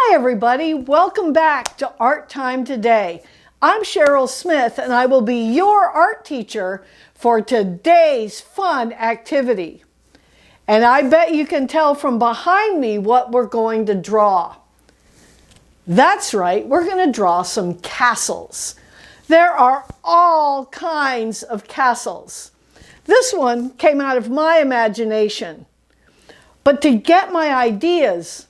Hi everybody, welcome back to Art Time Today. I'm Cheryl Smith and I will be your art teacher for today's fun activity. And I bet you can tell from behind me what we're going to draw. That's right, we're going to draw some castles. There are all kinds of castles. This one came out of my imagination. But to get my ideas,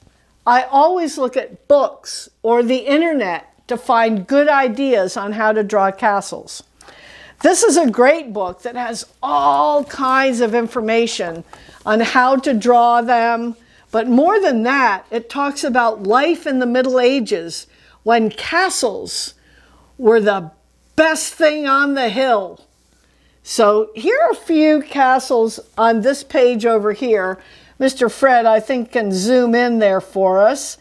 I always look at books or the internet to find good ideas on how to draw castles. This is a great book that has all kinds of information on how to draw them. But more than that, it talks about life in the Middle Ages when castles were the best thing on the hill. So here are a few castles on this page over here. Mr. Fred, I think, can zoom in there for us.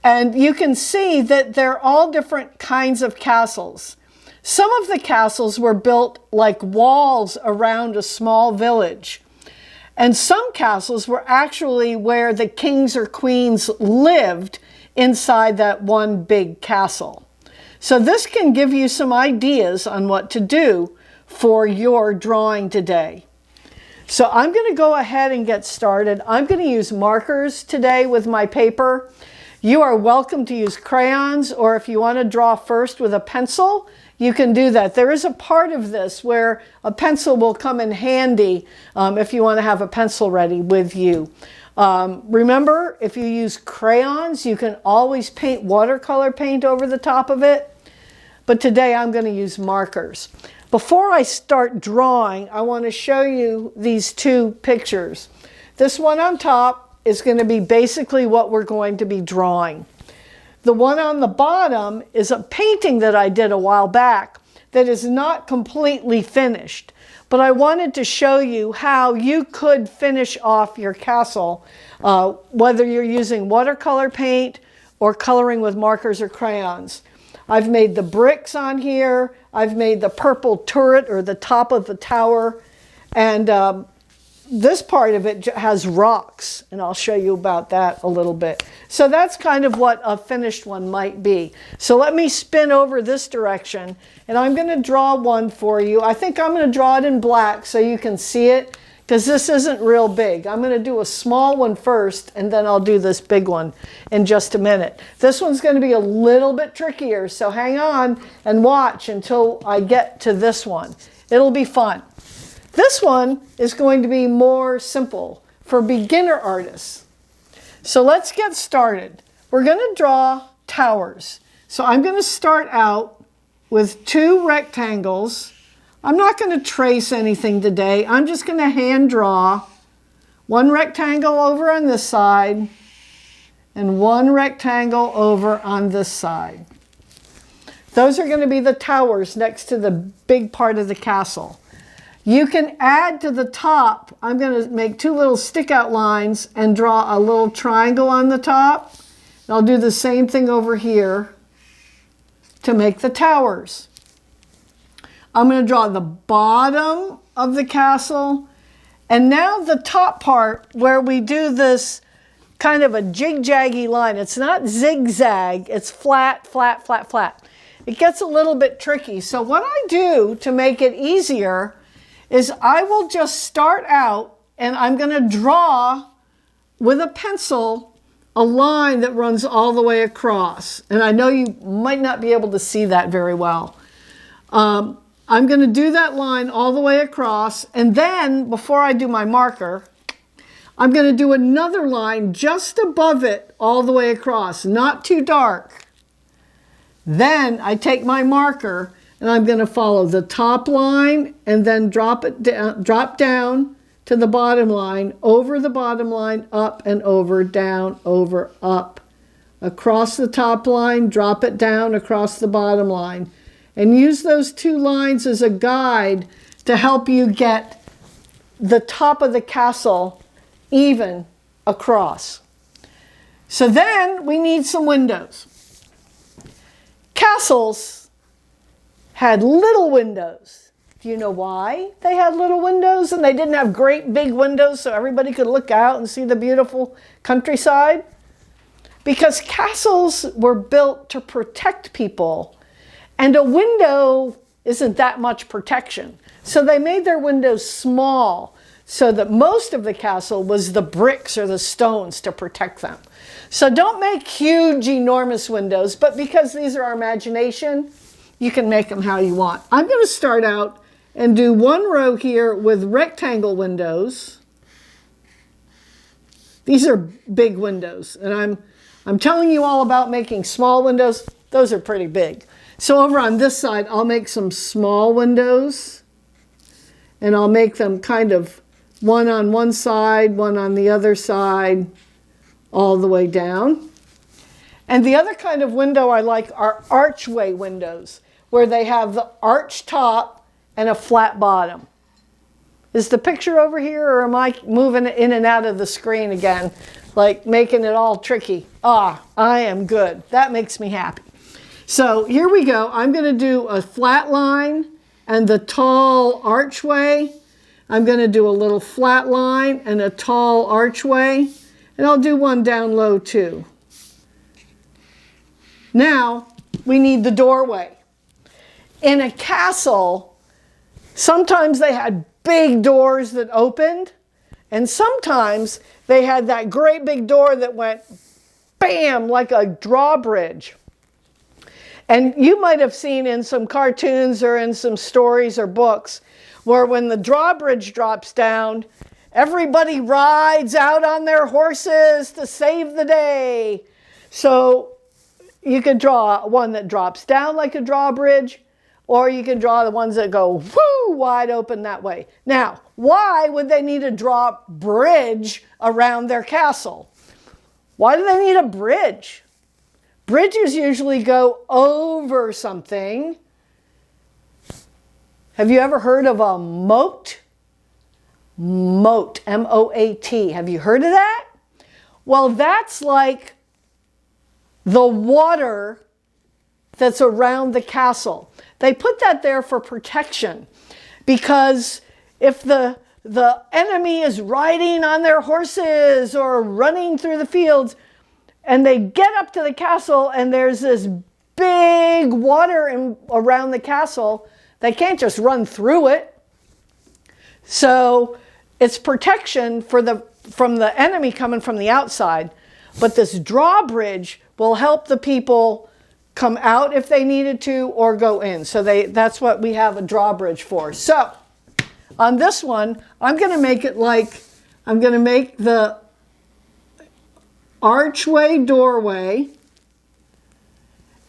And you can see that they're all different kinds of castles. Some of the castles were built like walls around a small village. And some castles were actually where the kings or queens lived inside that one big castle. So this can give you some ideas on what to do for your drawing today. So I'm going to go ahead and get started. I'm going to use markers today with my paper. You are welcome to use crayons, or if you want to draw first with a pencil, you can do that. There is a part of this where a pencil will come in handy if you want to have a pencil ready with you. Remember, if you use crayons, you can always paint watercolor paint over the top of it. But today I'm going to use markers. Before I start drawing, I want to show you these two pictures. This one on top is going to be basically what we're going to be drawing. The one on the bottom is a painting that I did a while back that is not completely finished. But I wanted to show you how you could finish off your castle, whether you're using watercolor paint or coloring with markers or crayons. I've made the bricks on here. I've made the purple turret or the top of the tower. And this part of it has rocks, and I'll show you about that a little bit. So that's kind of what a finished one might be. So let me spin over this direction, and I'm going to draw one for you. I think I'm going to draw it in black so you can see it, because this isn't real big. I'm going to do a small one first, and then I'll do this big one in just a minute. This one's going to be a little bit trickier, so hang on and watch until I get to this one. It'll be fun. This one is going to be more simple for beginner artists. So let's get started. We're going to draw towers. So I'm going to start out with two rectangles. I'm not going to trace anything today. I'm just going to hand draw one rectangle over on this side and one rectangle over on this side. Those are going to be the towers next to the big part of the castle. You can add to the top. I'm going to make two little stick out lines and draw a little triangle on the top. And I'll do the same thing over here to make the towers. I'm going to draw the bottom of the castle, and now the top part where we do this kind of a jig-jaggy line. It's not zigzag, it's flat, flat, flat, flat. It gets a little bit tricky. So what I do to make it easier is I will just start out and I'm going to draw with a pencil a line that runs all the way across. And I know you might not be able to see that very well. I'm going to do that line all the way across, and then before I do my marker, I'm going to do another line just above it all the way across, not too dark. Then I take my marker and I'm going to follow the top line and then drop down to the bottom line, over the bottom line, up and over, down, over, up. Across the top line, drop it down across the bottom line. And use those two lines as a guide to help you get the top of the castle even across. So then we need some windows. Castles had little windows. Do you know why they had little windows and they didn't have great big windows so everybody could look out and see the beautiful countryside? because castles were built to protect people, and a window isn't that much protection. So they made their windows small so that most of the castle was the bricks or the stones to protect them. So don't make huge, enormous windows, but because these are our imagination, you can make them how you want. I'm going to start out and do one row here with rectangle windows. These are big windows, and I'm telling you all about making small windows. Those are pretty big. So over on this side, I'll make some small windows, and I'll make them kind of one on one side, one on the other side, all the way down. And the other kind of window I like are archway windows, where they have the arch top and a flat bottom. Is the picture over here, or am I moving it in and out of the screen again, like making it all tricky? Ah, I am good. That makes me happy. So here we go. I'm going to do a flat line and the tall archway. I'm going to do a little flat line and a tall archway, and I'll do one down low too. Now we need the doorway. In a castle, sometimes they had big doors that opened, and sometimes they had that great big door that went bam, like a drawbridge. And you might have seen in some cartoons or in some stories or books where when the drawbridge drops down, everybody rides out on their horses to save the day. So you could draw one that drops down like a drawbridge, or you can draw the ones that go whoo, wide open that way. Now, why would they need a drawbridge around their castle? Why do they need a bridge? Bridges usually go over something. Have you ever heard of a moat? Moat, M-O-A-T. Have you heard of that? Well, that's like the water that's around the castle. They put that there for protection, because if the enemy is riding on their horses or running through the fields, and they get up to the castle and there's this big water around the castle, they can't just run through it. So it's protection from the enemy coming from the outside. But this drawbridge will help the people come out if they needed to, or go in. So that's what we have a drawbridge for. So on this one, I'm going to make it like, I'm going to make the archway doorway,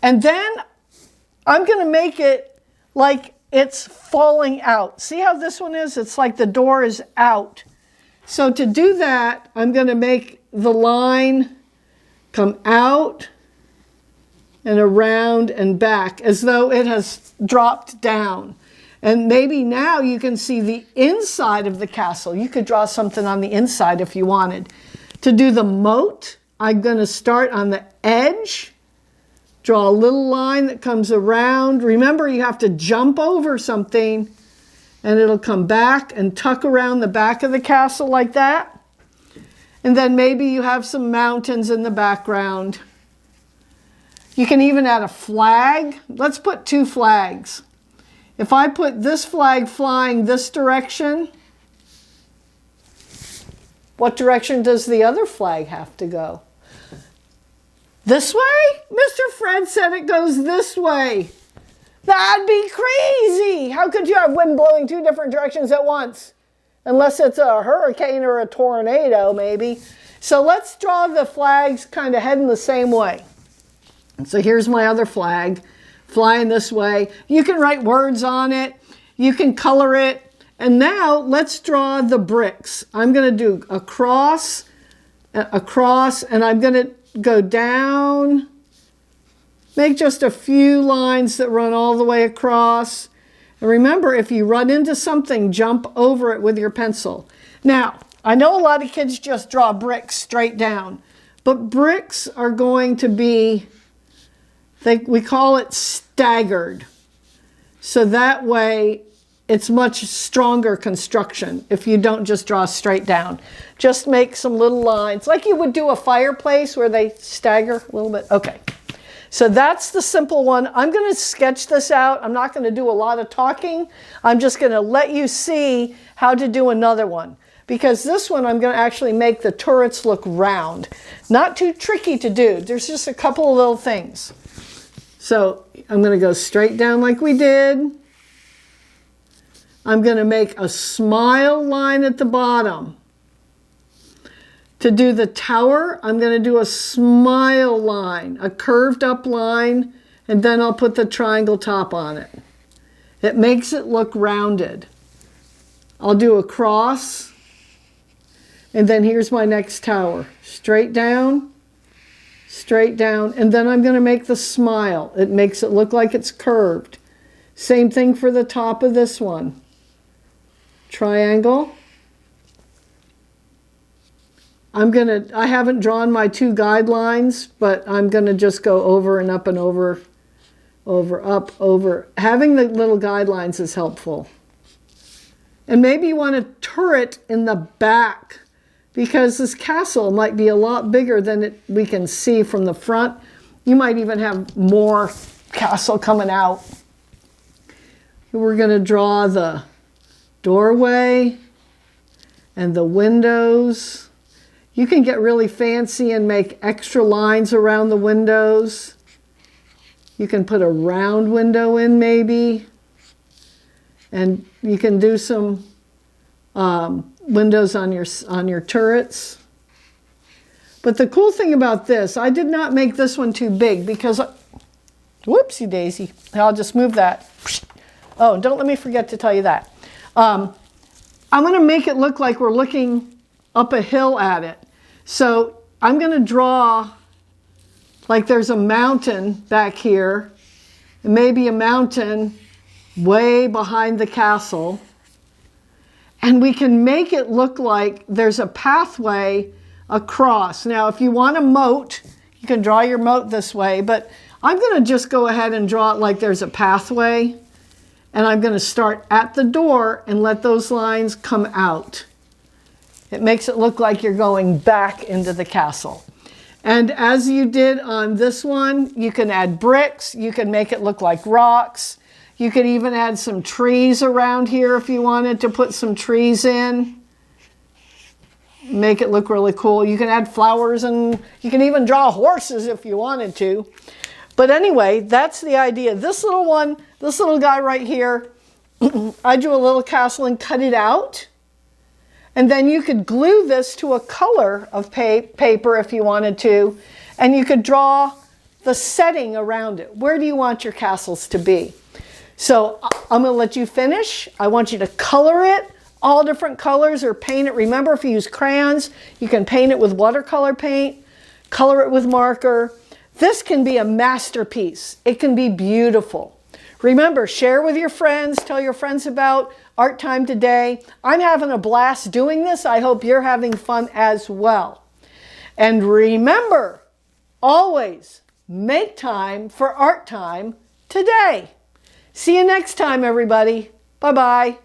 and then I'm going to make it like it's falling out. See how this one is? It's like the door is out. So to do that, I'm going to make the line come out and around and back as though it has dropped down. And maybe now you can see the inside of the castle. You could draw something on the inside if you wanted. To do the moat, I'm going to start on the edge, draw a little line that comes around. Remember, you have to jump over something, and it'll come back and tuck around the back of the castle like that. And then maybe you have some mountains in the background. You can even add a flag. Let's put 2 flags. If I put this flag flying this direction, what direction does the other flag have to go? This way? Mr. Fred said it goes this way. That'd be crazy. How could you have wind blowing 2 different directions at once? Unless it's a hurricane or a tornado, maybe. So let's draw the flags kind of heading the same way. So here's my other flag, flying this way. You can write words on it. You can color it. And now let's draw the bricks. I'm going to do a cross, and I'm going to go down, make just a few lines that run all the way across. And remember, if you run into something, jump over it with your pencil. Now, I know a lot of kids just draw bricks straight down, but bricks are going to be, we call it staggered. So that way it's much stronger construction if you don't just draw straight down. Just make some little lines, like you would do a fireplace where they stagger a little bit. Okay, so that's the simple one. I'm going to sketch this out. I'm not going to do a lot of talking. I'm just going to let you see how to do another one. Because this one I'm going to actually make the turrets look round. Not too tricky to do. There's just a couple of little things. So I'm going to go straight down like we did. I'm going to make a smile line at the bottom. To do the tower, I'm going to do a smile line, a curved up line, and then I'll put the triangle top on it. It makes it look rounded. I'll do a cross, and then here's my next tower. Straight down, and then I'm going to make the smile. It makes it look like it's curved. Same thing for the top of this one. Triangle. I haven't drawn my two guidelines, but I'm going to just go over and up and over, up, over. Having the little guidelines is helpful. And maybe you want a turret in the back, because this castle might be a lot bigger than we can see from the front. You might even have more castle coming out. We're going to draw the doorway and the windows. You can get really fancy and make extra lines around the windows. You can put a round window in maybe. And you can do some windows on your turrets. But the cool thing about this, I did not make this one too big because, whoopsie daisy, I'll just move that. Oh, don't let me forget to tell you that. I'm going to make it look like we're looking up a hill at it. So I'm going to draw like there's a mountain back here, and maybe a mountain way behind the castle. And we can make it look like there's a pathway across. Now, if you want a moat, you can draw your moat this way, but I'm going to just go ahead and draw it like there's a pathway. And I'm going to start at the door and let those lines come out. It makes it look like you're going back into the castle. And as you did on this one, you can add bricks. You can make it look like rocks. You could even add some trees around here if you wanted to put some trees in. Make it look really cool. You can add flowers, and you can even draw horses if you wanted to. But anyway, that's the idea. This little one, this little guy right here, I drew a little castle and cut it out. And then you could glue this to a color of paper if you wanted to. And you could draw the setting around it. Where do you want your castles to be? So I'm going to let you finish. I want you to color it, all different colors, or paint it. Remember, if you use crayons, you can paint it with watercolor paint, color it with marker. This can be a masterpiece. It can be beautiful. Remember, share with your friends. Tell your friends about Art Time Today. I'm having a blast doing this. I hope you're having fun as well. And remember, always make time for Art Time Today. See you next time, everybody. Bye-bye.